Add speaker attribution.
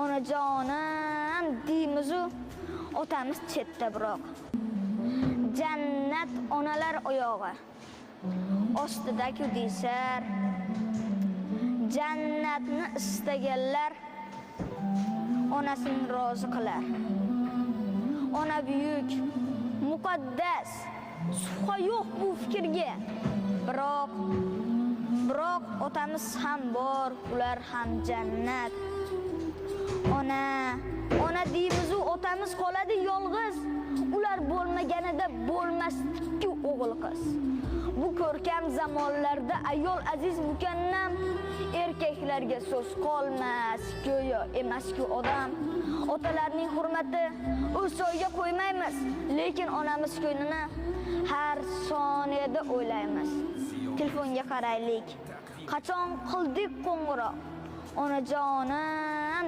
Speaker 1: onajonim deymizu otamiz chetda biroq. Jannat onalar oyog'i ostida-ku deysar. Jannatni istaganlar onasini rozi qilar. Ona buyuk, muqaddas, shubha yo'q bu fikrga. Biroq otamiz ham bor, ular ham jannat. Ona deymiz-u otamiz qoladi yolg'iz. Ular bo'lmaganida bo'lmasdi-ku o'g'il qiz. Bu ko'rkam zamonlarda ayol aziz mukannam, erkaklarga so'z qolmas, go'yo emas-ku odam. Otalarning hurmati o'soyga qo'ymaymiz, lekin onamiz ko'nglini har soniyada o'ylaymiz. Telefonga qaraylik. Qachon qildik qo'ng'iroq? Onajonim